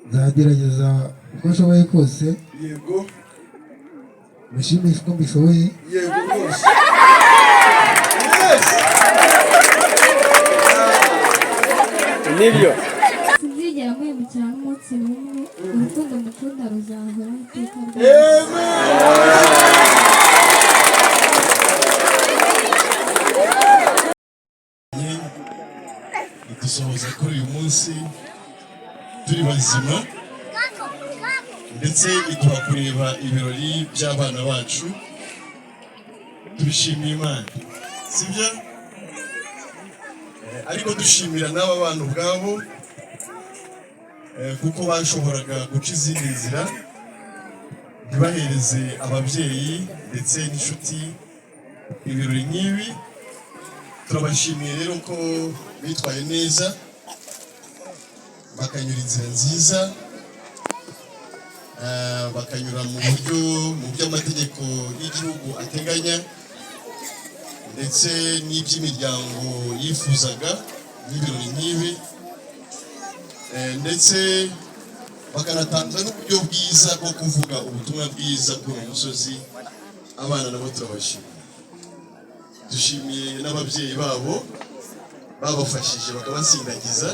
nzagerageza uko nshoboye kose. Yego. Mushimishe ko mbishoboye. Yego rwose. Yes. Nibyo. Sinzigera mwemukira n'umunsi n'umwe, urukundo mukunda ruzahora iteka dusohoza kuri uyu munsi turi bazima ndetse iduha kureba ibirori by'abana bacu. Tubishimiye Imana, sibyo? Ariko dushimira n'aba bana ubwabo kuko bashoboraga guca izindi nzira ntibahereze ababyeyi ndetse n'inshuti ibirori nk'ibi. Turabashimiye rero ko bitwaye neza bakanyura inzira nziza, bakanyura mu buryo mu by'amategeko y'igihugu ateganya ndetse n'iby'imiryango yifuzaga n'ibirori nk'ibi, ndetse bakanatanga n'uburyo bwiza bwo kuvuga ubutumwa bwiza kuri uyu musozi. Abana nabo turabashimiye, dushimiye n'ababyeyi babo babafashije bakabasindagiza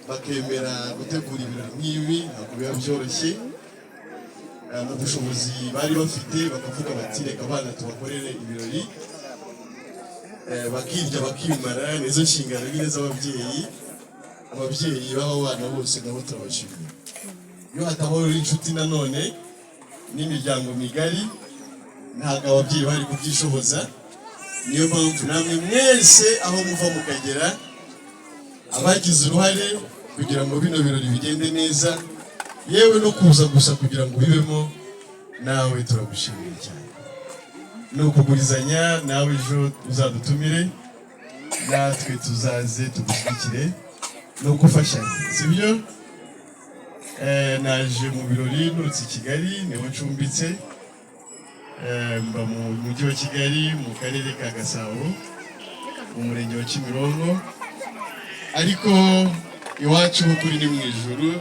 bakemera gutegura ibirori nk'ibi. Ntabwo biba byoroshye mu bushobozi bari bafite, bakavuga bati reka abana tubakorere ibirori, bakirya bakimara. Nizo nshingano nyine z'ababyeyi. Ababyeyi b'aba bana bose nabo turabashimiye. Iyo hatabaho inshuti nanone n'imiryango migari, ntabwo ababyeyi bari kubyishoboza. Niyo mpamvu namwe mwese aho muva mukagera abagize uruhare kugira ngo bino birori bigende neza, yewe no kuza gusa kugira ngo bibemo, nawe turagushimiye cyane. Ni ukugurizanya, nawe ejo uzadutumire natwe tuzaze tugushyigikire, no gufashanya, sibyo? Naje mu birori nturutse i Kigali, niho ncumbitse. Mba mu mujyi wa Kigali mu karere ka Gasabo mu murenge wa Kimironko, ariko iwacu kuri ni mu ijuru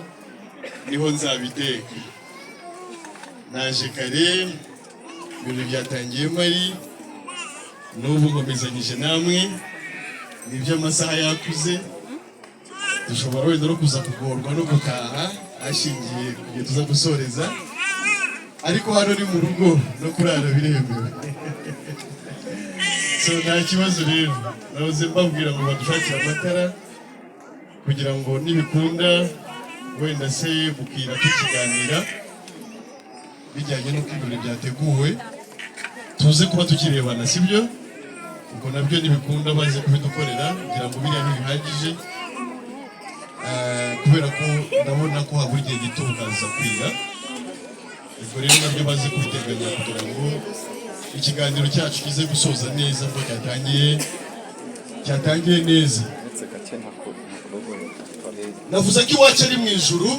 niho nzabiteka. Naje kare, ibintu byatangiye mari, n'ubu nkomezanyije namwe. Nibyo amasaha yakuze, dushobora wenda no kuza kugorwa no gutaha ashingiye kugiye tuza gusoreza, ariko hano ni mu rugo no kurara biremewe. So nta kibazo rero, nahoze mbabwira ngo badushakire amatara kugira ngo nibikunda wenda se bukira tukiganira bijyanye n'uko ibirori byateguwe, tuze kuba tukirebana, sibyo? Ubwo nabyo nibikunda baze kubidukorera kugira ngo biriya ntibihagije, kubera ko ndabona ko habura igihe gito bukaza kwira. Ubwo rero nabyo baze kubiteganya kugira ngo ikiganiro cyacu kize gusoza neza, ko cyatangiye neza. Navuze ko iwacu ari mu ijuru,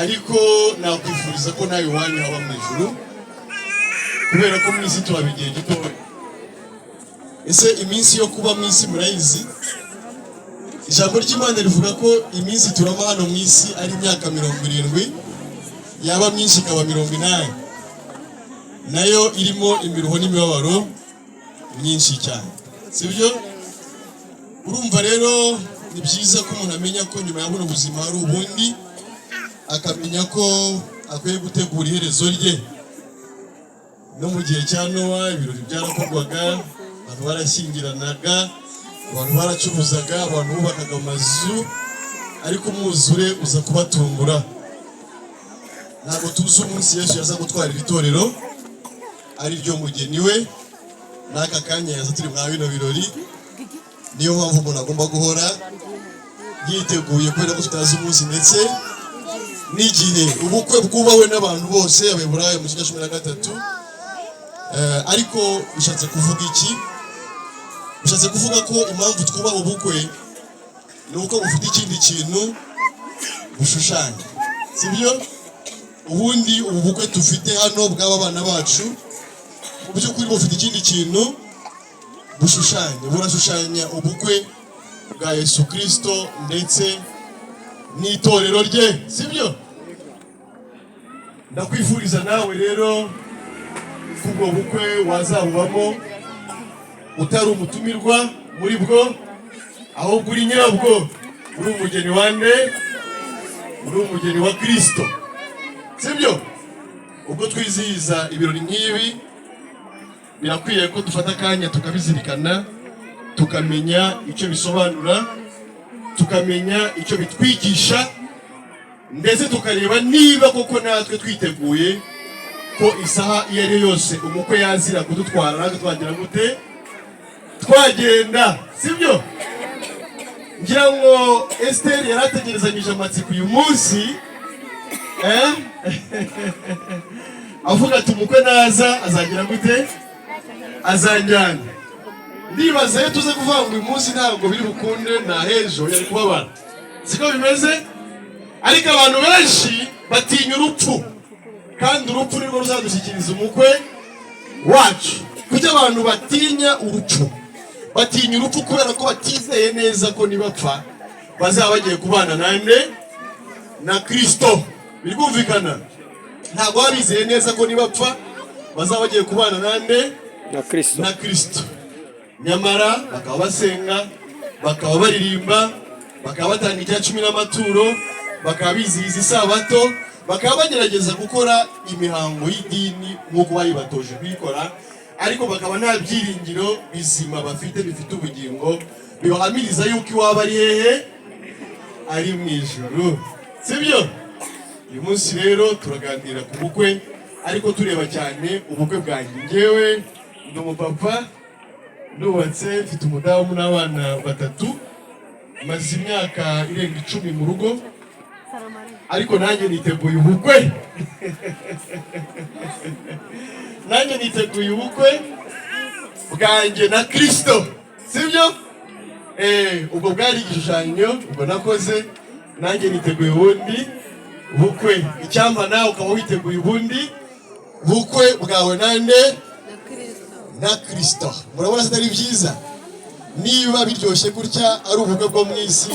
ariko nakwifuriza ko nawe iwanyu haba mu ijuru, kubera ko mu isi tuhaba igihe gitoya. Ese iminsi yo kuba mu isi murayizi? Ijambo ry'Imana rivuga ko iminsi turama hano mu isi ari imyaka 70, yaba myinshi ikaba 80, nayo irimo imiruho n'imibabaro myinshi cyane, sibyo? Urumva rero ni byiza ko umuntu amenya ko nyuma ya buno buzima hari ubundi, akamenya ko akwiye gutegura iherezo rye. No mu gihe cya Nowa ibirori byarakorwaga, abantu barashyingiranaga, abantu baracuruzaga, abantu bubakaga amazu, ariko umwuzure uza kubatungura. Ntabwo tuzi umunsi Yesu yaza gutwarira itorero ari ryo mugeni we, n'aka kanya yaza turi mwa bino birori. Niyo mpamvu umuntu agomba guhora yiteguye, kubera ko tutazi umunsi ndetse n'igihe. Ubukwe bwubahwe n'abantu bose, Abaheburayo mu gice 13. Ariko bishatse kuvuga iki? Bishatse kuvuga ko impamvu twubaha ubukwe ni uko bufite ikindi kintu bushushanya, sibyo? Ubundi ubu bukwe dufite hano bw'aba bana bacu, mu by'ukuri bufite ikindi kintu bushushanya. Burashushanya ubukwe bwa Yesu Kristo ndetse n'itorero rye, sibyo? Ndakwifuriza nawe rero kubwo bukwe wazabubamo utari umutumirwa muri bwo, ahubwo uri nyirabwo, uri umugeni wande, uri umugeni wa Kristo, sibyo? Ubwo twizihiza ibirori nk'ibi birakwiye ko dufata akanya tukabizirikana, tukamenya icyo bisobanura, tukamenya icyo bitwigisha, ndetse tukareba niba koko natwe twiteguye ko isaha iyo ari yose umukwe yazira kudutwara natwe twagira gute, twagenda, sibyo? Ngira ngo Esther yarategerezanyije amatsiko uyu munsi, avuga ati umukwe naza azagira gute, azanjyana. Ndibaza iyo tuze kuvuga ngo uyu munsi ntabwo biri bukunde, na hejo yari kubabara, siko bimeze? Ariko abantu benshi batinya urupfu, kandi urupfu nirwo ruzadushyikiriza umukwe wacu. Kuki abantu batinya urupfu? Batinya urupfu kubera ko batizeye neza ko nibapfa bazaba bagiye kubana nande, na Kristo. Birumvikana? Ntabwo babizeye neza ko nibapfa bazaba bagiye kubana nande, na Kristo. Na Kristo. Nyamara bakaba basenga, bakaba baririmba, bakaba batanga icya 10 n'amaturo, bakaba bizihiza isabato, bakaba bagerageza gukora imihango y'idini nk'uko bayibatoje kuyikora, ariko bakaba nta byiringiro bizima bafite bifite ubugingo bibahamiriza yuko iwabo ari hehe, ari mu ijuru, sibyo? Uyu munsi rero turaganira ku bukwe, ariko tureba cyane ubukwe bwanjye. Ngewe ndi umupapa, ndubatse, mfite umudamu n'abana 3, maze imyaka irenga 10 mu rugo, ariko nanjye niteguye ubukwe. Nanjye niteguye ubukwe bwanjye na Kristo, sibyo? Ubwo bwari igishushanyo ubwo nakoze, nanjye niteguye ubundi bukwe. Icyampa nawe ukaba witeguye ubundi bukwe bwawe nande, na Kristo. Murabona atari byiza? Niba biryoshye gutya ari ubukwe bwo mu isi,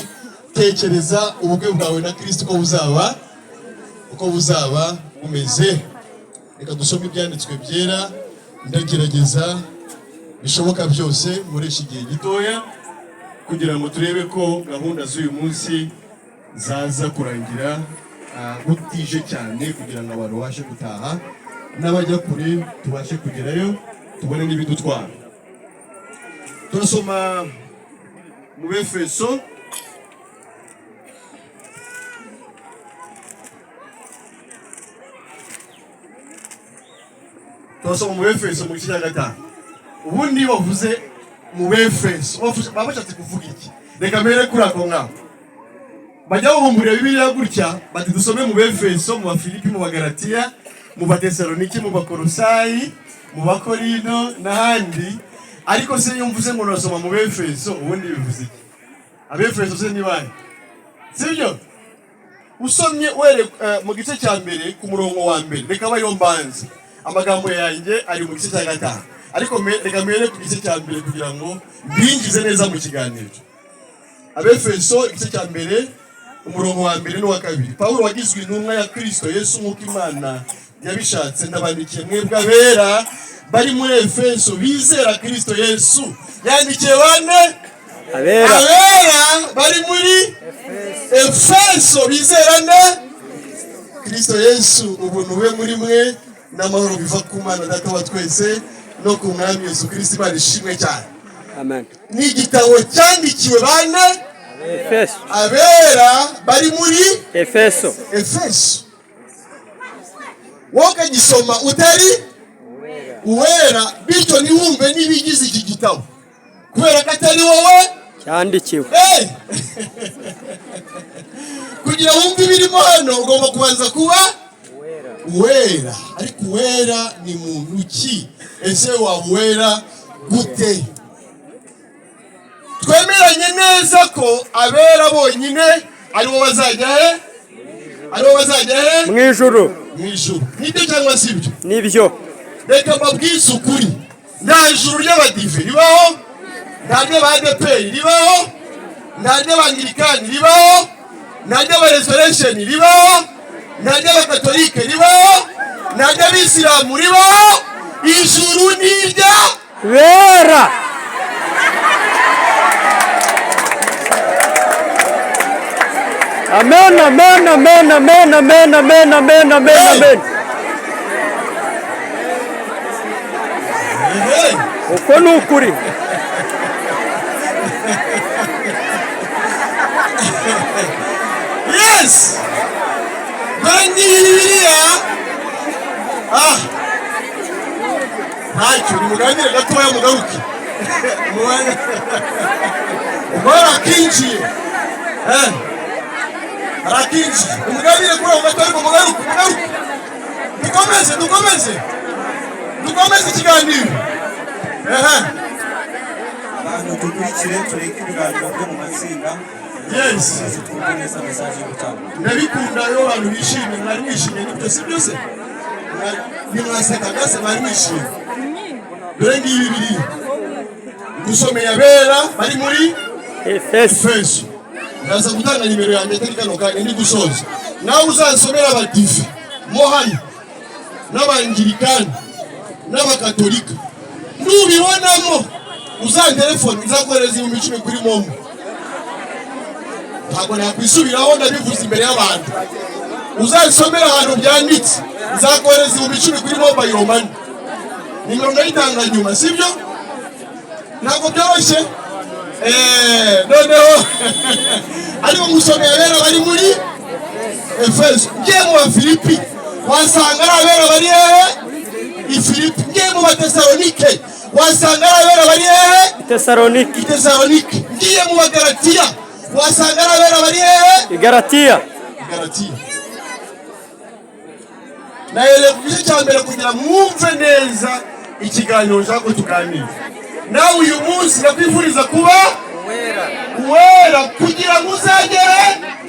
tekereza ubukwe bwawe na Kristo uko buzaba bumeze. Reka dusome ibyanditswe byera, ndagerageza bishoboka byose muresha igihe gitoya kugira ngo turebe ko gahunda z'uyu munsi zaza kurangira butije cyane, kugira ngo abantu babashe gutaha, n'abajya kure tubashe kugerayo tubone n'ibidutwara. Turasoma mu Efeso mu gice cya 5. Ubundi bavuze mu Efeso baba bashatse kuvuga iki? Reka mbere kuri ako ngako bajya bahumburira Bibiliya gutya bati dusome mu Efeso, mu Bafilipi, mu Bagalatiya, mu Batesaloniki, mu Bakolosayi, mu Bakorino n'ahandi. Ariko se iyo mvuze ngo nasoma mu Efeso ubundi bivuze iki? Abefeso se ni bande? Sibyo? Usomye mu gice cya mbere ku murongo wa mbere, reka bayo mbanze. Amagambo yanjye ari mu gice cya 5, ariko reka mbere ku gice cya mbere kugira ngo mbinjize neza mu kiganiro. Abefeso igice cya mbere umurongo wa mbere n'uwa 2. Pawulo wagizwe intumwa ya Kristo Yesu nk'uko Imana yabishatse, ndabandikiye mwebwe abera bari muri Efeso bizera Kristo Yesu. Yandikiye bane abera bari muri Efeso bizera ne Kristo Yesu. Ubuntu bwe muri mwe n'amahoro biva ku Mana Data wa twese no ku Mwami Yesu Kristo, Imana ishimwe cyane. Amen. Ni igitabo cyandikiwe bane Efeso, abera bari muri Efeso. Wowe ukagisoma utari uwera, bityo ntiwumve n'ibigize iki gitabo kubera ko atari wowe cyandikiwe. Kugira wumve ibirimo hano ugomba kubanza kuba uwera. Ariko uwera ni muntu ki? Ese waba uwera gute? Twemeranye neza ko abera bonyine aribo bazajya he? Mu ijuru. Nibyo cyangwa si byo? Nibyo. Reka mbabwize ukuri, nta ijuru ry'abadive ribaho, nta ry'abadeperi ribaho, nta ry'abangilikani ribaho, nta ry'abarestoration ribaho, nta ry'abakatolike ribaho, nta ry'abisilamu ribaho. Ijuru ni irya bera. Amen, amen, amen, amen, amen, amen, amen, amen, amen. Uko ni ukuri. Yes. Bibiliya. Ntacyo nimuganire gatoya mugaruke. Umara kinjiye. Arakinjiye. Umuganire kuri aho gatoya mugaruke. Dukomeze ikiganiro. Abantu dukurikire tureke ibiganiro byo mu matsinda. Yes. Tukomeza message y'ubutanga. Ndabikunda yo abantu bishimye, mwari mwishimye n'ibyo si byose. Nimwaseka gase mwari mwishimye. Dore ngibi bibiri. Dusomeye abera bari muri Efeso. Ndaza gutanga nimero yanjye atari kano kanya ndi gusoza. Nawe uzansomera abadive mo hano n'abangirikani n'abakatolika. Nubibonamo uzantelefone uzakohereza 10,000 kuri momo. Ntabwo nakwisubiraho ndabivuze imbere y'abantu. Uzansomera ahantu byanditse uzakohereza 10,000 kuri mobile money. Nimero ndayitanga nyuma sibyo? Ntabwo byoroshye. Noneho ariko musomeye abera bari muri Efeso. Ngiye mu Bafilipi wasanga ari abera bari i Filipi. Ngiye mu Batesalonike wasanga ari abera bari Tesalonike. Ngiye mu Bagalatiya wasanga ari abera bari Galatiya. Naele kugice cya mbere kugira mwumve neza ikiganiro cyako tuganira. Nawe uyu munsi nakwifuriza kuba uwera kugira ngo uzagere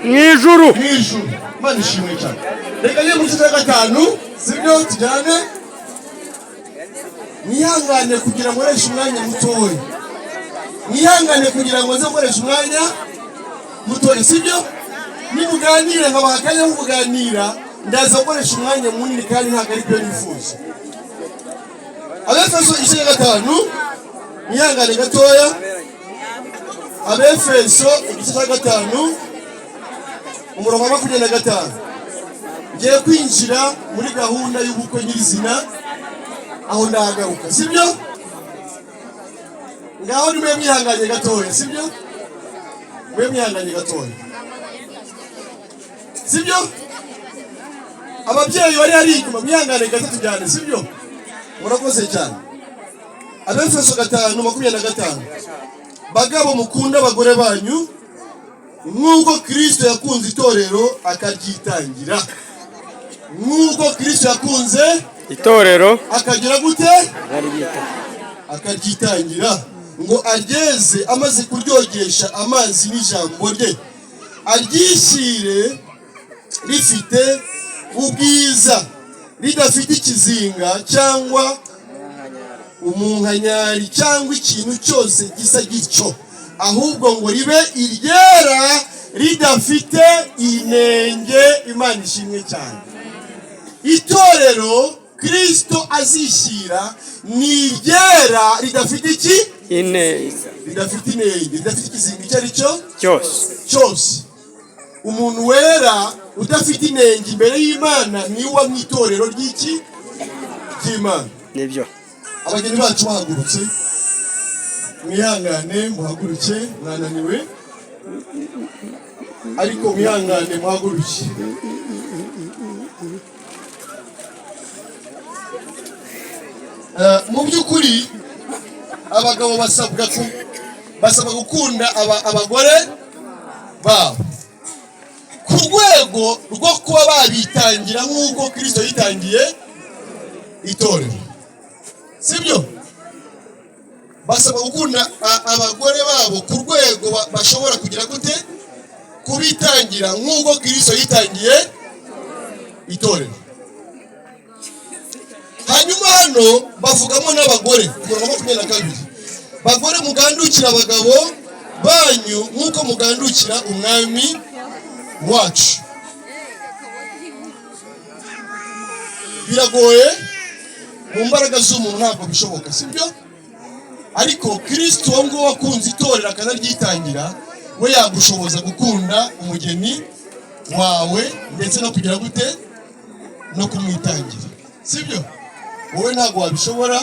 Mwijuru. Imana ishimwe cyane. Reka njye mu gice cya 5 sibyo tujyane. Mwihangane kugira ngo ureshe umwanya mutoya. Mwihangane kugira ngo nze gukoresha umwanya mutoya sibyo? Nimuganire nkabahakanya kuganira ndaza gukoresha umwanya munini kandi ntabwo ari byo nifuza. Abefeso igice cya 5 mwihangane gatoya. Abefeso igice cya 5 umurongo wa 25. Ngiye kwinjira muri gahunda y'ubukwe nyirizina aho ndagaruka sibyo? Ngaho nimwe mwihanganye gatoya sibyo? Mwe mwihanganye gatoya sibyo? Ababyeyi bari hari inyuma mwihangane gato tujyane sibyo? Murakoze cyane. Abefeso 5:25. Bagabo mukunda abagore banyu nk'uko Kristo yakunze itorero akaryitangira. Nk'uko Kristo yakunze itorero akagira gute? Akaryitangira ngo ageze amaze kuryogesha amazi n'ijambo rye, aryishyire rifite ubwiza, ridafite ikizinga cyangwa umunkanyari cyangwa ikintu cyose gisa gityo, ahubwo ngo ribe iryera ridafite inenge. Imana ishimwe cyane. Itorero Kristo azishyira ni iryera ridafite iki? inenge. Ridafite inenge, ridafite ikizinga icyo ari cyo cyose. Umuntu wera udafite inenge imbere y'Imana niwe mu itorero ry'iki? Ry'Imana. Nibyo. Abageni bacu bahagurutse. Mwihangane muhaguruke, mwananiwe. Ariko mwihangane muhaguruke. Mu by'ukuri abagabo basabwa gukunda abagore babo ku rwego rwo kuba babitangira nk'uko Kristo yitangiye itorero sibyo? Basabwa gukunda abagore babo ku rwego bashobora kugira gute? Kubitangira nk'uko Kristo yitangiye itorero. Hanyuma hano bavugamo n'abagore ku murongo wa 22. Bagore mugandukira abagabo banyu nk'uko mugandukira umwami wacu. Biragoye mu mbaraga z'umuntu ntabwo bishoboka, sibyo? Ariko Kristo wo ngo wakunze itorero akanaryitangira, we yagushoboza gukunda umugeni wawe ndetse no kugira gute no kumwitangira, sibyo? Wowe ntabwo wabishobora,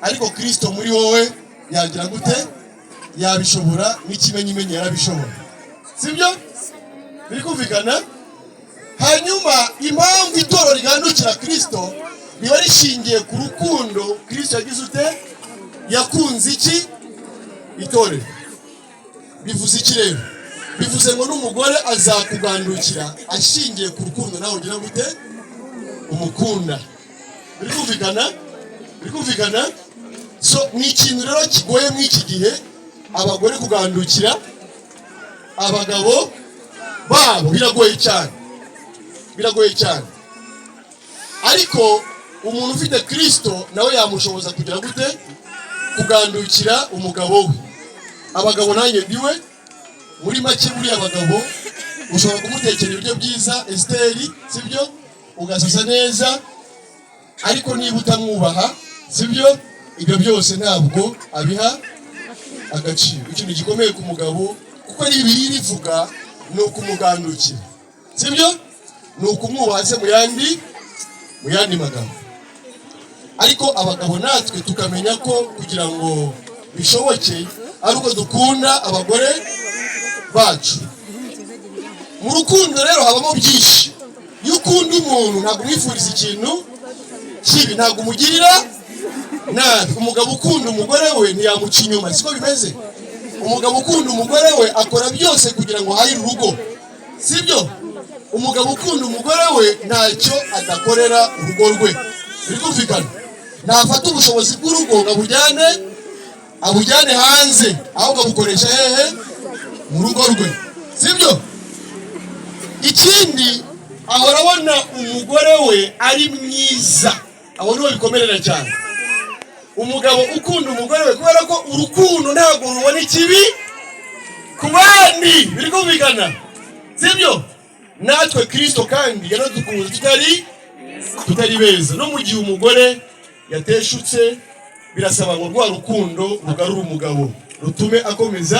ariko Kristo muri wowe yagira gute yabishobora, n'ikimenyimenyi yarabishobora, sibyo? Biri kumvikana? Hanyuma impamvu itorero rigandukira Kristo riba rishingiye ku rukundo Kristo yagize ute yakunze iki itorero. Bivuze iki rero? Bivuze ngo n'umugore azakugandukira ashingiye ku rukundo nawe ugira gute umukunda. Biri kumvikana? Biri kumvikana? So ni ikintu rero kigoye muri iki gihe abagore kugandukira abagabo babo, biragoye cyane, biragoye cyane. Ariko umuntu ufite Kristo nawe yamushoboza kugira gute kugandukira umugabo we. Abagabo nanjye ndiwe muri make, buri abagabo ushobora kumutekera ibiryo byiza Esteri, sibyo? Ugasasa neza, ariko niba utamwubaha, sibyo? Ibyo byose ntabwo abiha agaciro. Ikintu gikomeye ku mugabo, kuko ari ibiri rivuga, ni ukumugandukira, sibyo? Ni ukumwubaha se mu yandi magambo. Ariko abagabo natwe tukamenya ko kugira ngo bishoboke ari uko dukunda abagore bacu. Mu rukundo rero habamo byinshi. Iyo ukunda umuntu ntabwo umwifuriza ikintu kibi, ntabwo umugirira nabi. Umugabo ukunda umugore we ntiyamuca inyuma, siko bimeze? Umugabo ukunda umugore we akora byose kugira ngo ahahire urugo, sibyo? Umugabo ukunda umugore we ntacyo adakorera urugo rwe. Biri kumvikana? Ntafata ubushobozi bw'urugo ngo abujyane hanze, ahubwo abukoresha hehe? Mu rugo rwe, sibyo? Ikindi, ahora abona umugore we ari mwiza, aho niho bikomerera cyane. Umugabo ukunda umugore we kubera ko urukundo ntabwo rubona ikibi ku bandi. Biri kumvikana? Sibyo? Natwe Kristo kandi yaradukunze tutari beza. No mu gihe umugore yateshutse, birasaba ngo rwa rukundo rugarure umugabo, rutume akomeza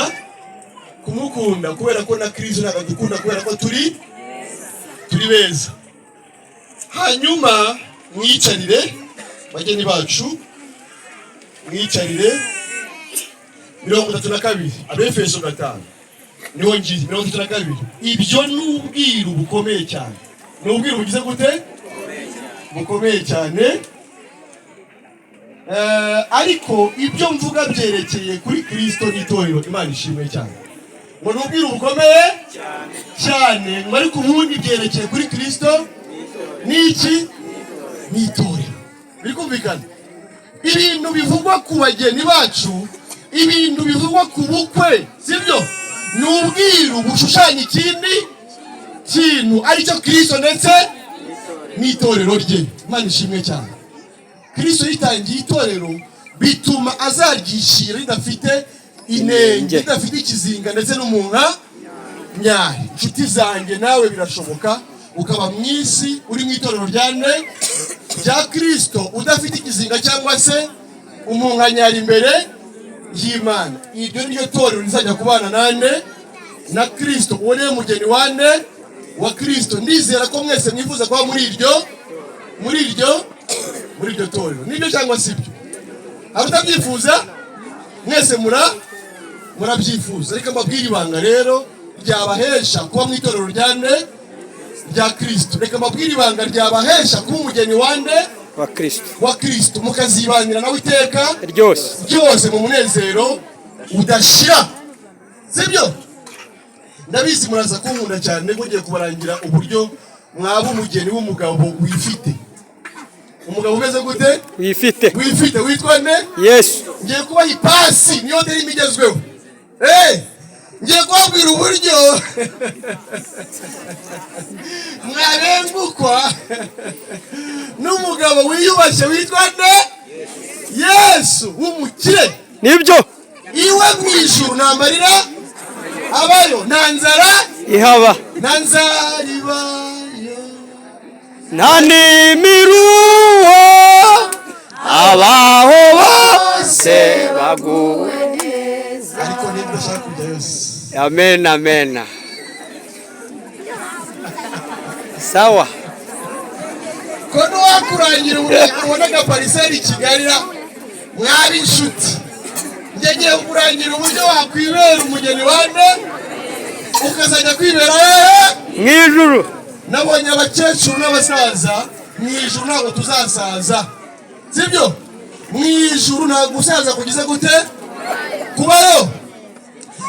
kumukunda, kubera ko na Kristo ntabwo adukunda kubera ko turi beza. Hanyuma mwicarire bageni bacu, mwicarire. 32 Abefeso 5 niho ngiye. 32 ibyo n'ubwiru bukomeye cyane. N'ubwiru bugize gute bukomeye cyane. Ariko ibyo mvuga byerekeye kuri Kristo n'itorero, Imana ishimwe cyane. Ngo n'ubwiru bukomeye cyane, ngo ariko ubundi byerekeye kuri Kristo n'iki n'itorero. Biri kumvikana? Ibintu bivugwa ku bageni bacu, ibintu bivugwa ku bukwe, sibyo? N'ubwiru bushushanya ikindi kintu aricyo Kristo ndetse n'itorero rye. Imana ishimwe cyane. Kristo yitangiye itorero bituma azaryishira ridafite inenge, ridafite ikizinga ndetse n'umunka nyayo. Inshuti zanjye nawe birashoboka ukaba mwisi uri mu itorero rya Kristo udafite ikizinga cyangwa se umunka nyayo imbere y'Imana. Iryo niryo torero rizajya kubana nande na Kristo. Uwo niwe mugeni wa Kristo. Ndizera ko mwese mwifuza kuba muri iryo torero. Nibyo cyangwa sibyo? Abatabyifuza mwese murabyifuza. Reka mbabwire ibanga rero ryabahesha kuba mu itorero rya Kristo. Reka mbabwire ibanga ryabahesha kuba umugeni wa Kristo, mukazibanira nawe iteka ryose mu munezero udashira, sibyo? Ndabizi muraza kunkunda cyane, ngiye kubarangira uburyo mwaba umugeni w'umugabo wifite. Umugabo umeze gute? Wifite. Witwa nde? Yesu. Ngiye kubaha ipasi niyo ndiri imigezweho. Ngiye kubabwira uburyo mwarengukwa n'umugabo wiyubashye witwa nde? Yesu w'umukire. Nibyo. Iwe mu ijuru nta marira abayo, nta nzara ihaba. nanzaribayo nani miruho abaho bose baguwe ariko ntidashaka kujya yose. amen amen sawa ko ntiwakurangira ubonaga pariseri Kigali mwari inshuti ngiye kurangira uburyo wakwibera umugeni wande ukazajya kwibera mwijuru. nabonye abakecuru n'abasaza mwijuru ntabwo tuzasaza sibyo mwijuru ntabwo gusaza kugize gute kubayo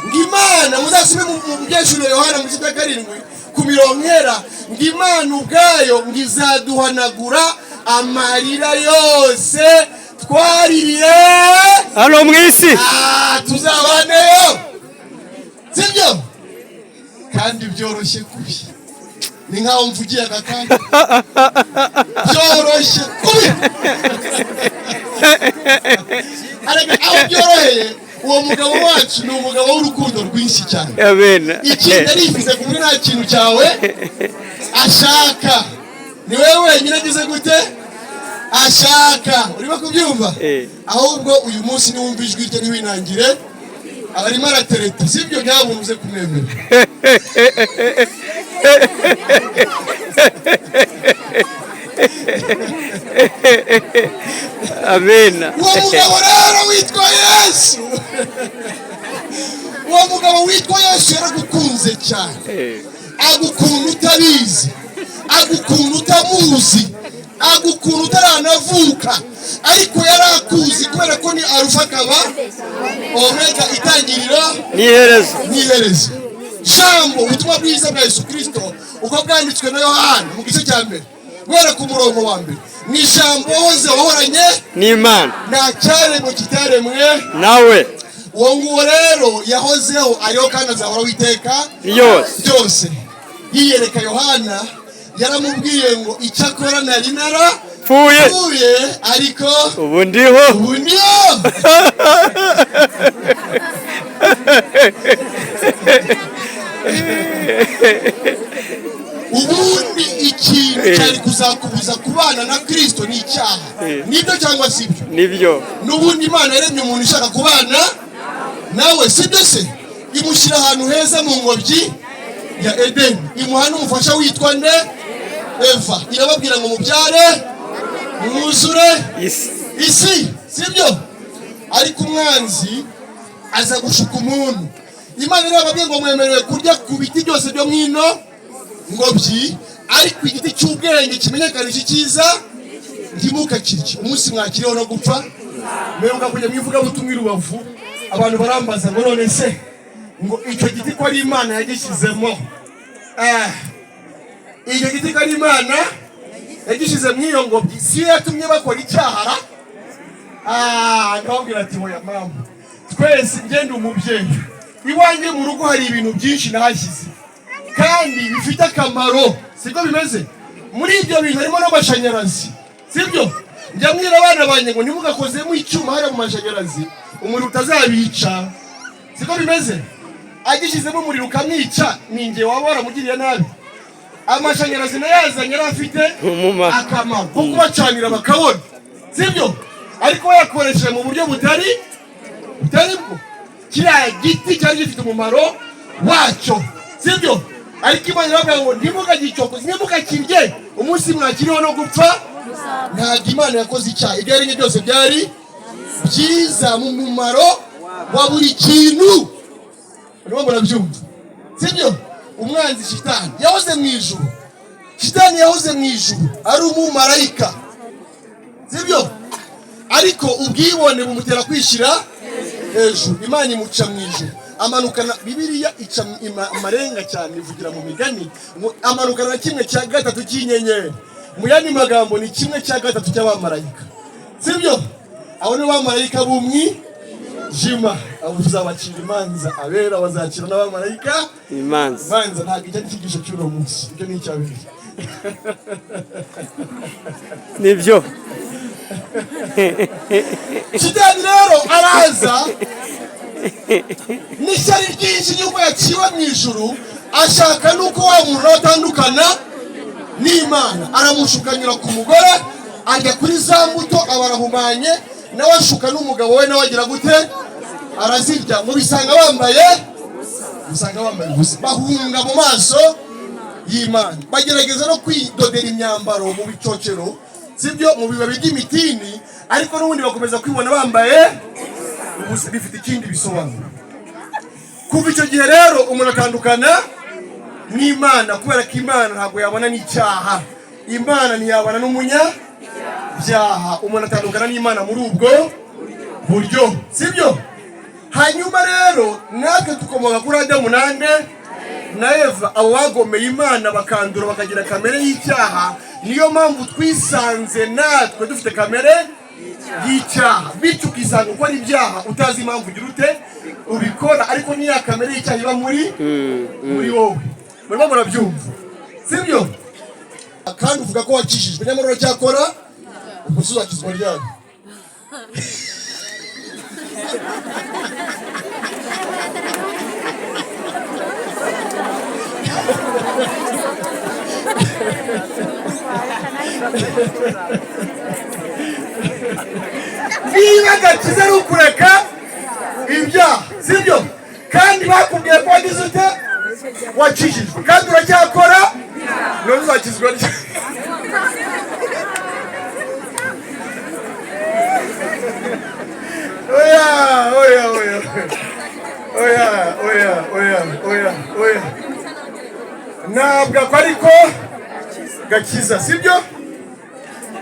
ngimana muzasime mu byeshuro Yohana mu cya 7 ku mironkera ngimana ubwayo ngizaduhanagura amarira yose twaririye hano mwisi tuzabaneyo sibyo kandi byoroshye kubi ni nkaho mvugiye agakandi byoroshye kubi arega aho byoroheye uwo mugabo wacu ni umugabo w'urukundo rwinshi cyane. amen ikindi arifize kumwe nta kintu cyawe ashaka ni wewe wenyine agize gute ashaka urimo kubyumva ahubwo uyu munsi niwumva ijwi rye ntiwinangire abarimo aratereta sibyo ntabuntu uze kumwemera amen uwo mugabo rero witwa Yesu uwo mugabo witwa Yesu yaragukunze cyane agukunda utabizi agukunda utamuzi agukunda utaranavuka ariko yarakuzi kubera ko ni Alpha akaba Omega itangiriro n'iherezo jambo ubutumwa bwiza bwa Yesu Kristo uko bwanditswe na Yohana mu gice cya mbere guhera ku murongo wa mbere ni jambo woze wahoranye n'Imana nta cyaremwe kitaremwe nawe uwo nguwo rero yahozeho ariho kandi azahora witeka byose yiyereka Yohana yaramubwiye ngo icyakora nari narapfuye ariko ubu ndiho ubundi ikintu cyari kuzakubuza kubana na Kristo ni icyaha nibyo cyangwa sibyo nibyo n'ubundi Imana yaremye umuntu ishaka kubana nawe sibyo se imushyira ahantu heza mu ngobyi ya Edeni imuha n'umufasha witwa nde Eva irababwira ngo mubyare mwuzure isi sibyo ariko umwanzi aza gushuka umuntu Imana irababwiye ngo mwemerewe kurya ku biti byose byo mwino ngobyi ariko igiti cy'ubwenge kimenyekanisha icyiza ntimukakirye umunsi mwakiriho no gupfa mperuka kujya mwivuga butumwa Rubavu abantu barambaza ngo none se ngo icyo giti ko ari Imana yagishyizemo icyo giti ko ari Imana yagishyize mu iyo ngobyi si yatumye bakora icyaha akababwira ati hoya mama twese ngende umubyeyi iwanjye mu rugo hari ibintu byinshi nahashyize kandi bifite akamaro siko bimeze muri ibyo bintu harimo n'amashanyarazi sibyo njya mwira abana banjye ngo ntimugakozemo icyuma hariya mu mashanyarazi umuriro utazabica siko bimeze agishyizemo umuriro ukamwica ninjye waba waramugiriye nabi amashanyarazi nayazanye yari afite akamaro ko kubacanira bakabona sibyo ariko yakoresheje mu buryo butari bwo kiriya giti cyari gifite umumaro wacyo sibyo ariko Imana iravuga ngo ntimukagicokoze ntimukakirye umunsi mwakiriho no gupfa ntabwo Imana yakoze icyaha ibyo yarenye byose byari byiza mu mumaro wa buri kintu urimo murabyumva sibyo umwanzi shitani yahoze mu ijuru shitani yahoze mu ijuru ari umumarayika sibyo ariko ubwibone bumutera kwishyira hejuru Imana imuca mu ijuru amanukana Bibiliya ica amarenga cyane ivugira mu migani amanukana na 1/3 cy'inyenyeri mu yandi magambo ni 1/3 cy'abamarayika sibyo abo ni abamarayika b'umwijima abo tuzabacira imanza abera bazacira n'abamarayika imanza ntabwo icyo ari cyigisho cy'uno munsi ibyo ni icyabiri nibyo Shitani rero araza n'ishyari ryinshi y'uko yaciwe mu ijuru ashaka nuko wa muntu atandukana n'Imana. Aramushukanyura ku mugore, ajya kuri za mbuto abarahumanye, nawe ashuka n'umugabo we nawe agira gute, arazirya. Mu bisanga bambaye ubusa, bahunga mu maso y'Imana. Bagerageza no kwidodera imyambaro mu bicocero, sibyo, mu bibabi by'imitini, ariko n'ubundi bakomeza kwibona bambaye ubusa. Bifite ikindi bisobanuro. Kuva icyo gihe rero umuntu atandukana n'Imana, kubera ko Imana ntabwo yabona n'icyaha, Imana ntiyabana n'umunyabyaha. Umuntu atandukana n'Imana muri ubwo buryo, sibyo? Hanyuma rero natwe tukomoka kuri Adamu na Eva, abo bagomeye Imana bakandura bakagira kamere y'icyaha. Niyo mpamvu twisanze natwe dufite kamere y'icyaha, bityo ukisanga ukora ibyaha utazi impamvu ugira ute ubikora, ariko niya kamere y'icyaha iba muri wowe. Murimo murabyumva, sibyo? Kandi uvuga ko wakishijwe, nyamara uracyakora umusozi wakizwa ryari? Niba agakiza ari ukureka ibyaha, sibyo? Kandi bakubwiye ko wagize ute wakishijwe, kandi uracyakora, none uzakizwa ryari? Oya. Ntabwo ko ariko gakiza, sibyo?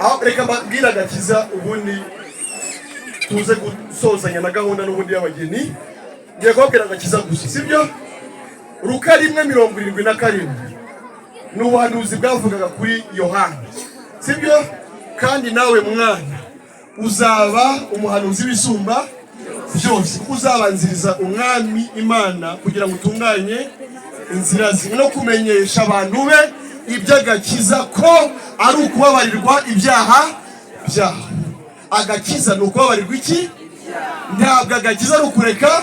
Aho reka mbabwira gakiza, ubundi tuze gusozanya na gahunda n'ubundi y'abageni. Ngiye kubabwira gakiza gusa, sibyo? Luka 1:77 ni ubuhanuzi bwavugaga kuri Yohana, sibyo? Kandi nawe mwana uzaba umuhanuzi w'isumba byose, kuko uzabanziriza umwami Imana kugira ngo utunganye inzira zimwe no kumenyesha abantu be iby'agakiza, ko ari ukubabarirwa ibyaha byaha. Agakiza ni ukubabarirwa iki? Ntabwo agakiza ari ukureka.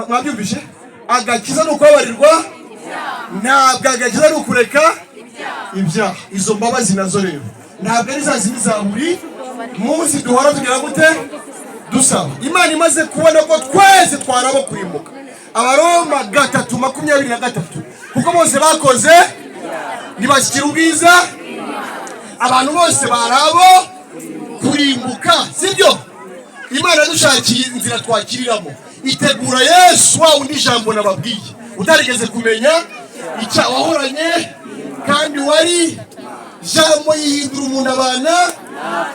Mwabyumvise? Agakiza ni ukubabarirwa, ntabwo agakiza ari ukureka ibyaha. Izo mbabazi nazo rero ntabwo ari za zindi za buri munsi duhora tugira gute dusaba. Imana imaze kubona ko twese twarabo kurimbuka, Abaroma 3:23, kuko bose bakoze ntibashyikira ubwiza, abantu bose barabo kurimbuka, sibyo? Imana dushakiye inzira twakiriramo, itegura Yesu wa undi jambo nababwiye utarigeze kumenya icya wahoranye, kandi wari jambo yihindura umuntu abana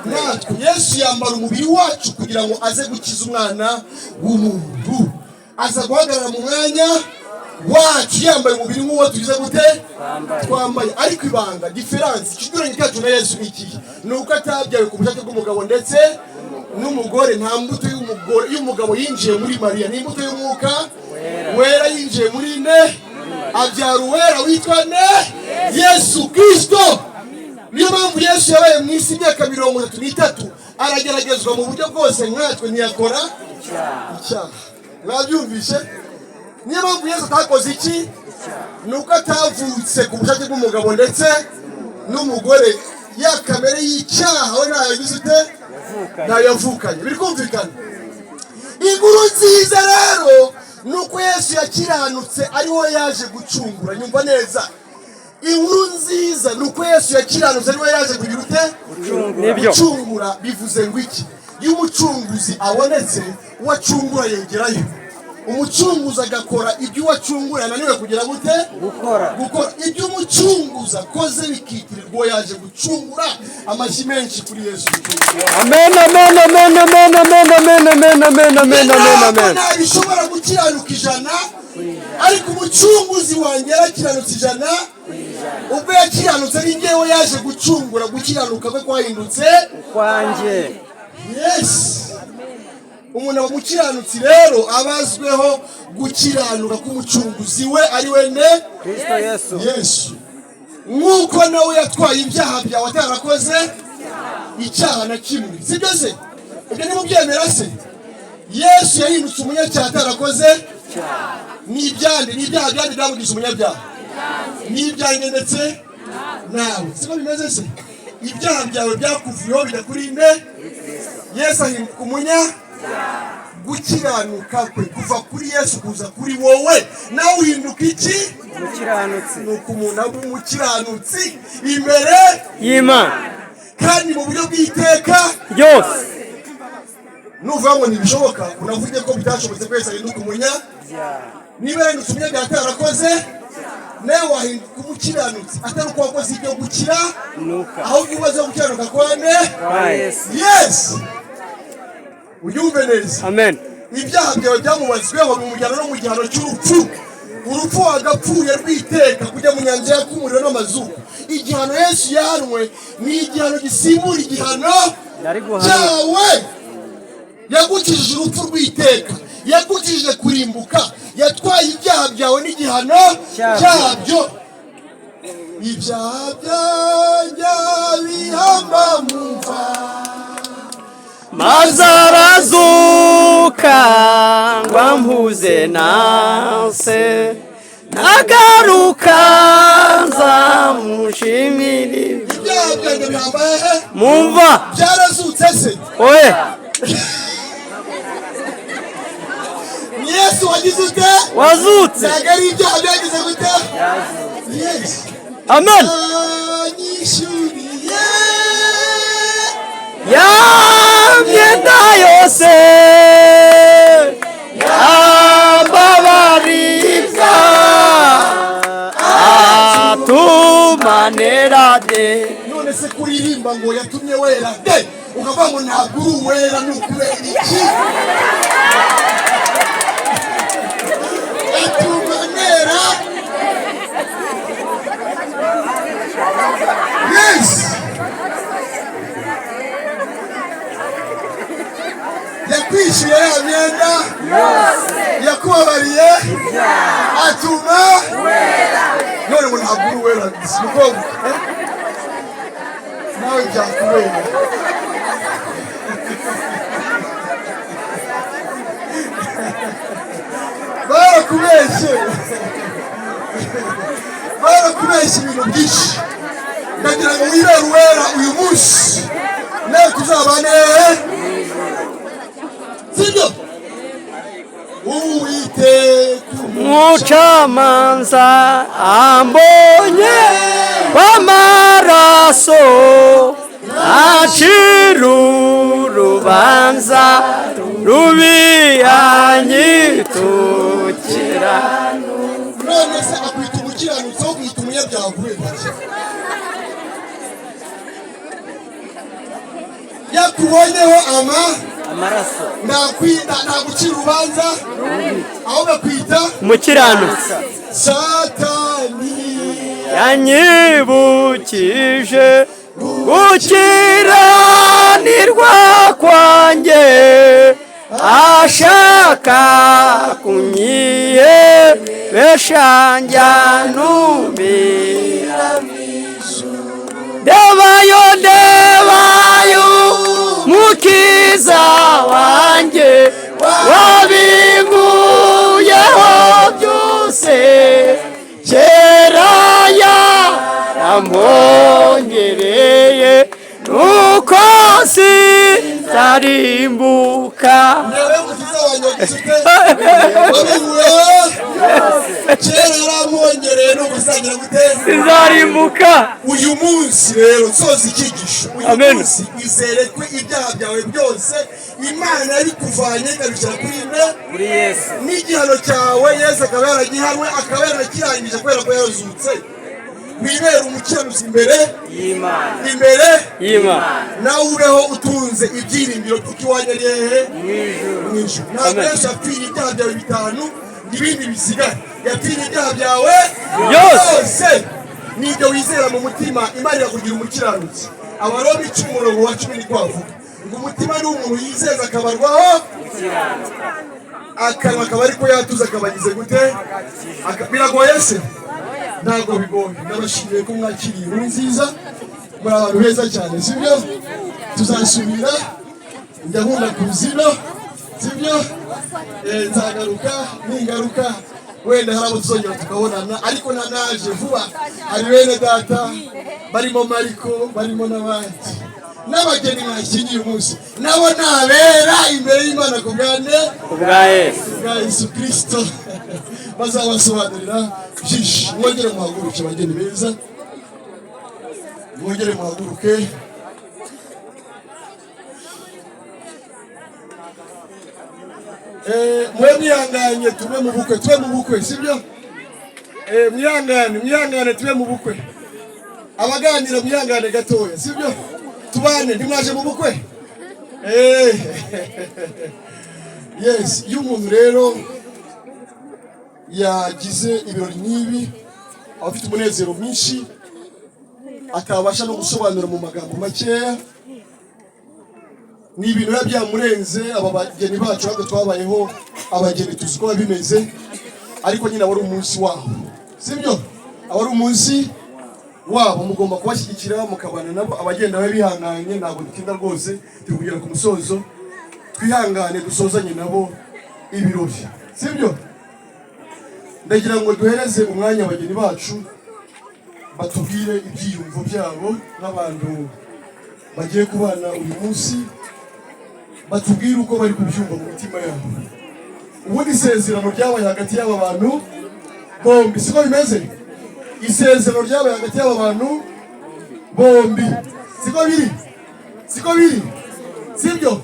natwe. Yesu yambara umubiri wacu kugira ngo aze gukiza umwana w'umuntu, aza guhagarara mu mwanya wacu yambaye umubiri nk'uwo tugize gute twambaye. Ariko ibanga diferansi kiduranyi cyacu na Yesu niki, nuko atabyawe ku bushake bw'umugabo ndetse n'umugore. Nta mbuto y'umugabo yinjiye muri Mariya, ni imbuto y'umwuka wera yinjiye muri ne, abyara uwera witwa ne Yesu Kristo. Niyo mpamvu Yesu yabaye mu isi imyaka 33, arageragezwa mu buryo bwose, nkatwe ntiyakora icyaha. Mwabyumvise? Niyo mpamvu Yesu atakoze iki? Nuko atavutse ku bushake bw'umugabo ndetse n'umugore. Ya kamere y'icyaha we ntayo yagize ute? Ntayo yavukanye. Biri kumvikana? Inkuru nziza rero nuko Yesu yakiranutse, ariho yaje gucungura. Nyumva neza, inkuru nziza nuko Yesu yakiranutse, ariho yaje kugira ute? Gucungura. Bivuze ngo iki? Iyo umucunguzi abonetse, uwacungura yegerayo. Umucunguzi agakora ibyo uwacungura yananiwe kugira gute? Gukora. Ibyo umucunguzi akoze bikitirirwa yaje gucungura. Amashyi menshi kuri Yesu. Amen, amen, amen, amen, amen, amen, amen, amen, amen, amen. Ntabishobora gukiranuka ijana, ariko umucunguzi wanjye yarakiranutse ijana. Ubwo yakiranutse ari njyewe yaje gucungura, gukiranuka kwe kwahindutse kwanjye. Yes. Umuntu wamukiranutsi rero abazweho gukiranuka k'umucunguzi we ari we ne Kristo Yesu. Yesu. Nk'uko nawe yatwaye ibyaha byawe atarakoze icyaha na kimwe, sibyo se? Ibyo ni mubyemera se? Yesu yahindutse umunyacyaha atarakoze icyaha. n'ibyande n'ibyaha byandi byamugize umunyabyaha n'ibyanjye ndetse nawe siko bimeze se ibyaha byawe byakuvuyeho bidakurinde Yesu ahinduka umunya gukiranuka kwe kuva kuri Yesu kuza kuri wowe nawe uhinduka iki umukiranutsi nuko umuntu aba umukiranutsi imbere y'Imana kandi mu buryo bw'iteka ryose nuvuga ngo ntibishoboka unavuge ko bitashobotse kwese ahinduka umunya niba yahindutse umunyabyaha atarakoze nawe wahinduka umukiranutsi atari uko wakoze ibyo gukira ahubwo umaze gukiranuka kwane Yes unyumve neza amen ibyaha byawe byamubazweho mu mujyano no mu gihano cy'urupfu urupfu wagapfuye rw'iteka kujya mu nyanja y'akumuriro n'amazuku igihano Yesu yahanwe ni igihano gisimbura igihano cyawe yagukijije urupfu rw'iteka yagukijije kurimbuka yatwaye ibyaha byawe n'igihano cyabyo ibyaha byanjye bihamba mu mva maze arazuka ngo ampuze nase nagaruka nzamushimire ibyaha byanjye bihambaye he mumva byarazutse se oye Yesu wagize ute wazutse ntabwo ari ibyaha byagize gute Yes amen anyishyuriye ya myenda yose yambabarira atumanera de none se kuririmba ngo yatumye wera de ukavuga ngo ntabwo uri uwera ni ukubera iki atumanera Yes yakwishyuye ya myenda yakubabariye atuma none ngo ntabwo uri uwera mukobwa nawe byakubera barakubeshye ibintu byinshi ndagira ngo wibere uwera uyu munsi nawe tuzabane sibyo Uwiteka umucamanza ambonye w'amaraso acira urubanza rubiyanyitukira none se akwita umukiranutsi wo kwita umunyabyaha kubera iki yakubonyeho amaraso ntagucira urubanza ahubwo akwita umukiranutsi Satani yanyibukije gukiranirwa kwanjye ashaka kunyihebesha njyanumira debayo mukiza wanjye wabinkuyeho byose kera yaramwongereye nuko sinzarimbuka nawe mukiza wanjye wagisute kera yaramwongereye no gusangira guteza sinzarimbuka uyu munsi rero nsoza icyigisho uyu Amen. munsi izere ko ibyaha byawe byose Imana yabikuvanye ikabishyira kuri Yesu n'igihano cyawe Yesu akaba yaragihanwe akaba yarakirangije kubera ko yazutse wibere umukiranutsi imbere y'Imana nawe ubeho utunze ibyiringiro kuko iwanjye ari hehe mu ijuru ntabwo Yesu yapfiriye ibyaha byawe bitanu n'ibindi bisigaye yapfiriye ibyaha byawe byose nibyo wizera mu mutima Imana irakugira umukiranutsi Abaroma 10:10 ni kwavuga ngo umutima ni umuntu yizeza akabarwaho akanwa akaba ariko yatuza akabagize gute biragoye se ntabwo bigoye ndabashimiye ko mwakiriye inkuru nziza muri abantu beza cyane sibyo tuzasubira njya nkunda ku zino sibyo nzagaruka ningaruka wenda hari abo tuzongera tukabonana, ariko nanaje vuba hari bene data barimo Mariko, barimo n'abandi n'abageni mwashyingiye umunsi nabo nabera imbere y'Imana kubwa Yesu Kristo bazabasobanurira byinshi. Mwongere muhaguruke abageni beza, mwongere muhaguruke. Mwe mwihanganye tube mu bukwe sibyo? Mwihangane tube mu bukwe. Abaganira mwihangane gatoya sibyo? Tubane ntimwaje mu bukwe. Yes, iyo umuntu rero yagize ibirori nk'ibi afite umunezero mwinshi, akabasha no gusobanura mu magambo makeya, ni ibintu biba byamurenze. Aba bageni bacu ntabwo twabayeho abageni tuzi ko bimeze, ariko nyine wari umunsi wabo sibyo? Wari umunsi wabo, mugomba kubashyigikira mukabana nabo. Abagenda babe bihanganye, ntabwo dutinda rwose, turi kugera ku musozo. Twihangane dusozanye nabo ibirori sibyo? Ndagira ngo duhereze umwanya abageni bacu batubwire ibyiyumvo byabo n'abantu bagiye kubana uyu munsi, batubwire uko bari kubyumva mu mitima yabo. Ubundi isezerano ryabaye hagati y'aba bantu bombi siko bimeze? Isezerano ryabaye hagati y'aba bantu bombi siko biri sibyo?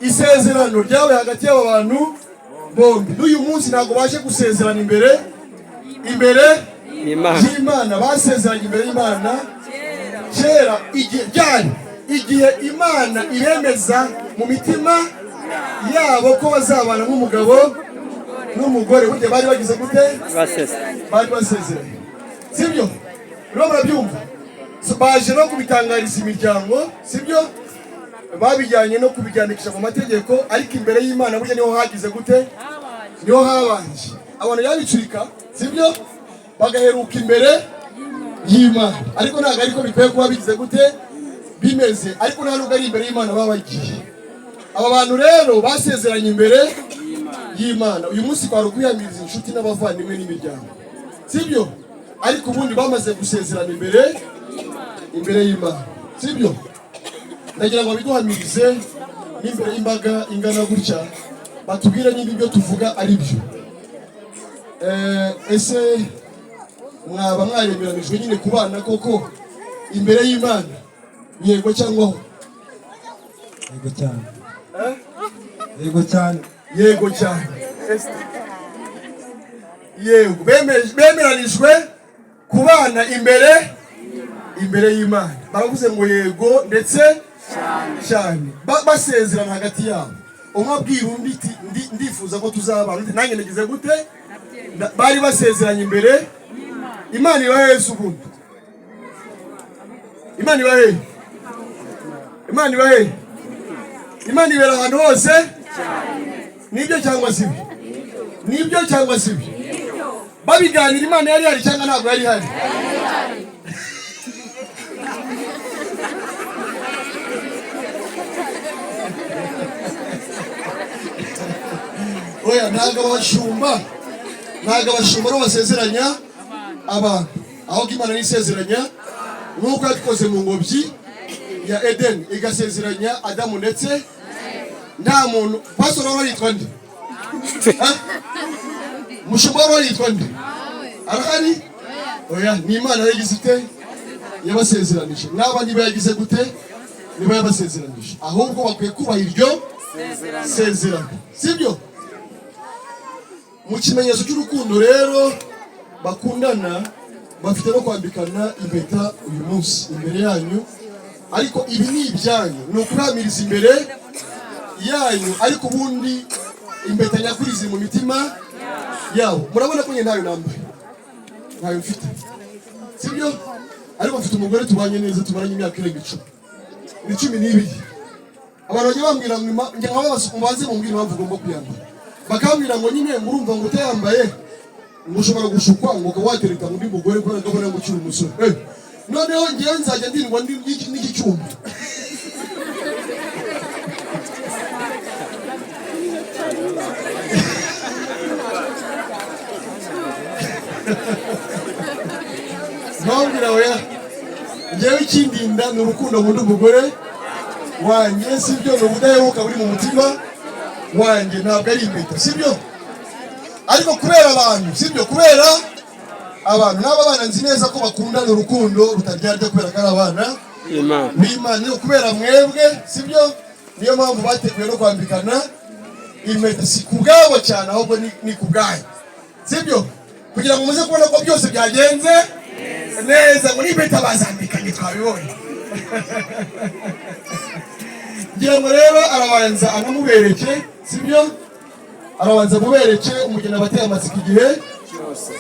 Isezerano ryabaye hagati y'aba bantu bombi. N'uyu munsi ntabwo baje gusezerana imbere y'Imana, basezeranye imbere y'Imana kera. Igihe Imana iremeza mu mitima yabo ko bazabana nk'umugabo n'umugore, burya bari bagize gute? Bari basezeranye sibyo? Rero murabyumva, baje no kubitangariza imiryango sibyo? Babijyanye no kubijyanisha mu mategeko, ariko imbere y'Imana burya niho hagize gute? Niho habanje. Abantu yabicurika sibyo? Bagaheruka imbere y'Imana, ariko ntabwo ariko bikwiye kuba bigize gute? Bimeze. Ariko ntabwo ari imbere y'Imana babagiye. Aba bantu rero basezeranye imbere y'Imana. Uyu munsi kwari kwiyamiriza inshuti n'abavandimwe n'imiryango sibyo? Ariko ubundi bamaze gusezerana imbere y'Imana sibyo? Ndagira ngo biduhamirize n'imbere y'imbaga ingana gutya, batubwire niba ibyo tuvuga ari byo. Ese mwaba mwaremeranijwe nyine kubana koko imbere y'Imana? Yego cyangwa ho? Yego cyane. Yego cyane. Yego cyane. Yego bemeranijwe kubana imbere y'Imana. Baravuze ngo yego ndetse cyane. Basezerana hagati yabo. Umwe abwira undi ndifuza ko tuzabana, nanjye nagize gute? Bari basezeranye imbere. Imana ibaheze ubundi. Imana ibahe. Imana ibera ahantu hose. Nibyo cyangwa sibi? Nibyo cyangwa sibi? Babiganira Imana yari hari cyangwa ntabwo yari hari? Oya, ntabwo abashumba no basezeranya abantu, ahubwo Imana nisezeranya nk'uko yabikoze mu ngobyi ya Eden, igasezeranya Adamu ndetse nta muntu. Pastor wari yitwa nde? Mushumba wari yitwa nde? Arahari? Oya, ni Imana yagize ite? Yabasezeranije. N'abandi bayagize gute? Niba yabasezeranije. Ahubwo bakwiye kubaha iryo sezerano sibyo? Mu kimenyetso cy'urukundo rero bakundana, bafite no kwambikana impeta uyu munsi imbere yanyu. Ariko ibi ni ibyanyu, ni ukuramiriza imbere yanyu, ariko ubundi impeta nyakuri ziri mu mitima yabo. Murabona ko njye ntayo nambaye, ntayo mfite sibyo? Ariko mfite umugore tubanye neza, tumaranye imyaka irenga 12. Abantu bajya bambwira ngo njye mubanze mumbwire impamvu ugomba kuyambara. Bakambwira ngo nyine murumva ngo utayambaye ngo ushobora gushukwa ngo ukawatereka undi mugore kubera ko abona ngo ukiri umusore. Noneho ngiye nzajya ndindwa n'igicyumba. ntawubwira oya njyewe ikindinda ni urukundo nkunda umugore wanjye sibyo, ni ubudaheruka buri mu mutima wanjye, ntabwo ari impeta sibyo, ariko kubera abantu sibyo, kubera abantu n'aba bana nzi neza ko bakundana urukundo rutaryarya kubera ko ari abana b'Imana, kubera mwebwe sibyo, niyo mpamvu bateguye no kwambikana impeta, si ku bwabo cyane ahubwo ni ku bwanyu sibyo, kugira ngo muze kubona ko byose byagenze neza. Muri impeta bazambikanye twabibonye. Ngira ngo rero arabanza anamubereke sibyo, arabanza mubereke umugeni abateye amatsiko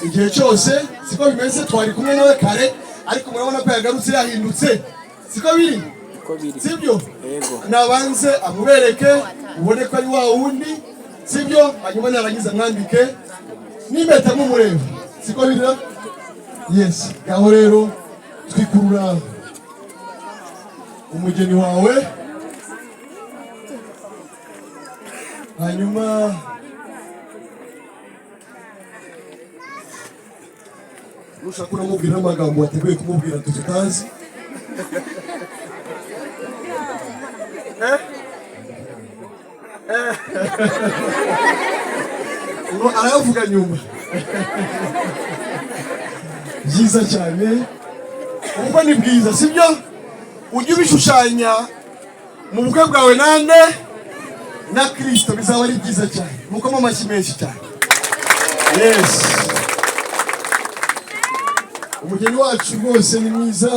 igihe cyose siko bimeze. Twari kumwe nawe kare ariko murabona ko yagarutse yahindutse siko biri sibyo, nabanze amubereke ubone ko ari wa wundi sibyo, hanyuma narangiza mwambike n'impeta mumureba siko biri. Yes, gaho rero twikurura umugeni wawe, hanyuma nushaka uramubwira amagambo wateguye kumubwira tutazi. Aravuga nyuma. Byiza cyane, ubwo ni bwiza sibyo, ujye ubishushanya mu bukwe bwawe nande na Kristo, bizaba ari byiza cyane, mukoma amashyi menshi cyane. Yes, umugeni wacu rwose ni mwiza,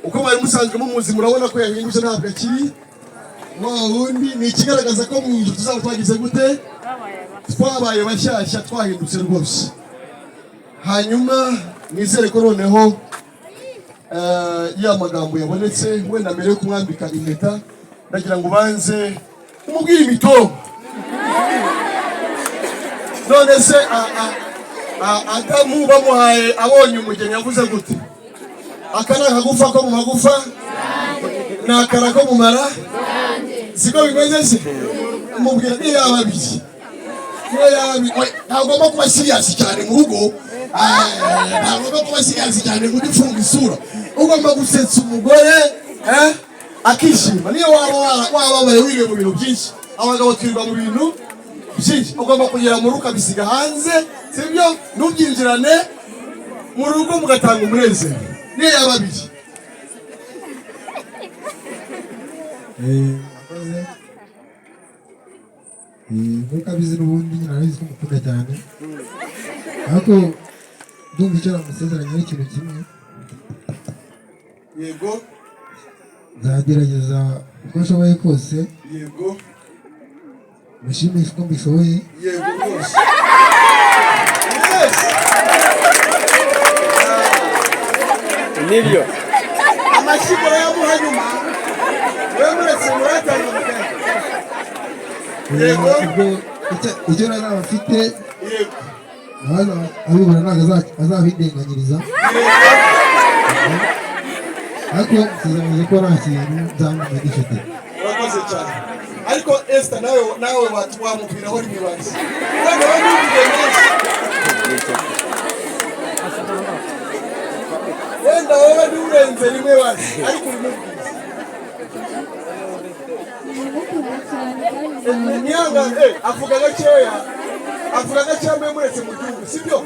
uko bari musanzwe mumuzi murabona ko yahindutse, ntabwo akiri wa wundi. Ni ikigaragaza ko mu ijuru tuzaba twagize gute, twabaye bashyashya, twahindutse rwose. Hanyuma nizere ko noneho ya magambo yabonetse, wenda mbere yo kumwambika impeta ndagira ngo banze umubwire imitongo. None se Adamu bamuhaye abonye umugeni yavuze gute? Aka ni akagufa ko mu magufa, ni akara ko mu mara, siko bimeze se? Umubwira niyo yaba abiri, ntagomba kuba siriyasi cyane mu rugo, ntagomba kuba siriyasi cyane muri funga isura, ugomba gusetsa umugore akishima. Niyo waba wabaye wiriwe mu bintu byinshi, abagabo twirirwa mu bintu byinshi, ugomba kugera mu rugo ukabisiga hanze sibyo, ntubyinjirane mu rugo mugatanga umunezero. Niyo yaba abiri. Nkuko abizi n'ubundi nyine arabizi ko mukunda cyane, ariko ndumva icyo namusezeranya ari ikintu kimwe. Yego, nzagerageza uko nshoboye kose, yego, mushimishe uko mbishoboye. yego rwose. Yes, nibyo amashyigo yamuha nyuma, wewe muretse muratandukanye. Yego, ubwo icyo nazaba afite yego, abibona ntabwo azabindenganyiriza, ariko nsezeranyije ko nta kintu nzamwima gifite. urakoze cyane. Ariko Esther nawe wamubwira aho rimubaza, wenda wowe n'ubwiye neza, wenda wowe nturenze rimwe basi, ariko urimubwiza. ndamukunda cyane kandi Niyanga avuga gakeya mbe muretse mu gihugu sibyo?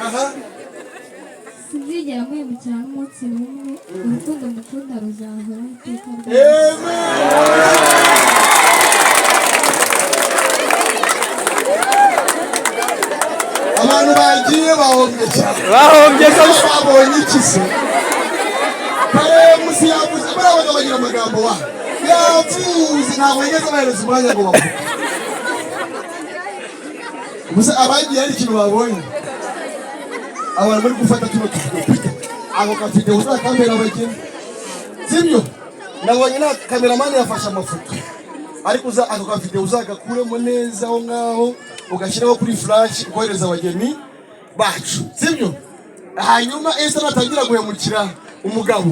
Aha, sinzigera mwimukira n'umunsi n'umwe, urukundo mukunda ruzahoraho iteka ryose. abantu bagiye bahombye cyane, bahombye babonye iki se? Kare musi yavuze, barabaga bagira amagambo wa yavuze, ntabwo yigeze bahereza umwanya ngo bavuge. Gusa abagiye hari ikintu babonye, abantu bari gufata tuno tuvuga ako gafite uzakamera abageni sibyo? Nabonye na kameramani yafashe amafoto, ariko ako gafite uzagakuremo neza aho ngaho ugashyiraho kuri flash ukohereza abageni bacu sibyo? Hanyuma Esther natangira guhemukira umugabo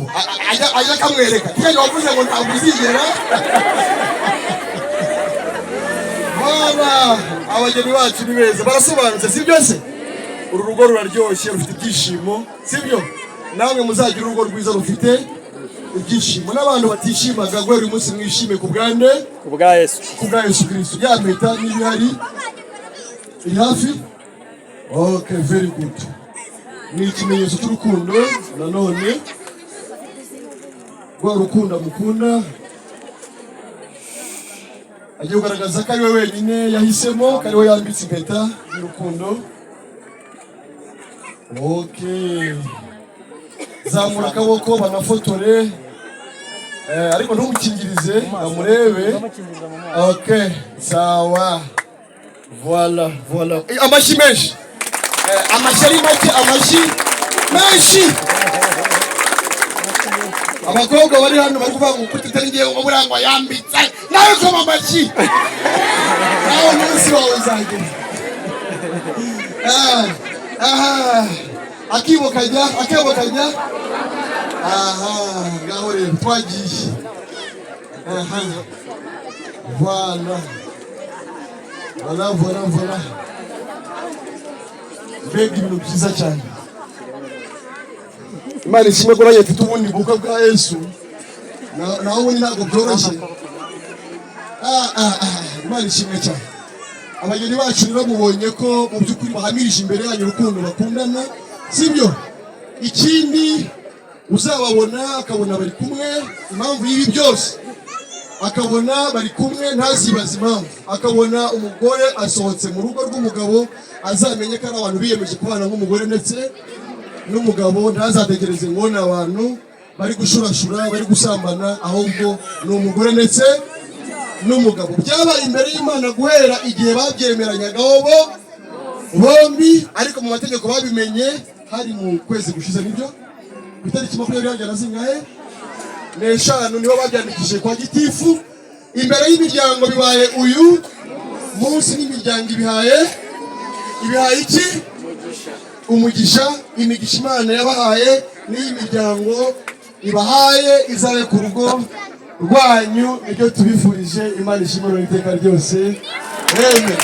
ajya akamwereka cyane, wavuze ngo ntabwo uzigera. Baba abageni bacu ni beza, barasobanutse sibyo se? uru rugo ruraryoshye rufite ibyishimo sibyo namwe muzagira urugo rwiza rufite ibyishimo n'abantu batishimaga guhera uyu munsi mwishime ku bwande ku bwa Yesu Kristo ya mpeta n'ibihari iri hafi okay very good ni ikimenyetso cy'urukundo nanone rwa rukundo mukunda agiye kugaragaza ko ari we wenyine yahisemo ko ari we yambitse impeta y'urukundo okay zamura akaboko banafotore ariko ntumukingirize bamurebe okay sawa voilà amashyi menshi amashyi ari make amashyi menshi abakobwa bari hano bari kuvuga ngo kuko ngiye ngo burangwa yambitse nawe koma amashyi nawe umunsi wawe uzagera akibokanya ngaho rero twagiye voilà mbega ibintu byiza cyane Imana ishimwe ko nanjye mfite ubundi bukwe bwa Yesu naho ubundi ntabwo byoroshye Imana ishimwe cyane abageni bacu rero mubonye ko mu by'ukuri bahamirije imbere yanyu urukundo bakundana sibyo ikindi uzababona akabona bari kumwe impamvu y'ibi byose akabona bari kumwe ntazibaze impamvu akabona umugore asohotse mu rugo rw'umugabo azamenye ko ari abantu biyemeje kubana nk'umugore ndetse n'umugabo ntazategereze ngo ni abantu bari gushurashura bari gusambana ahubwo ni umugore ndetse n'umugabo byabaye imbere y'Imana guhera igihe babyemeranyagaho bombi ariko mu mategeko babimenye hari mu kwezi gushize nibyo ku itariki 20 n'eshanu niho babyandikishije kwa gitifu imbere y'imiryango bibaye uyu munsi n'imiryango ibihaye iki umugisha imigisha Imana yabahaye n'iyi miryango ibahaye izabe ku rugo rwanyu nibyo tubifurije Imana ishimwe iteka ryose amen.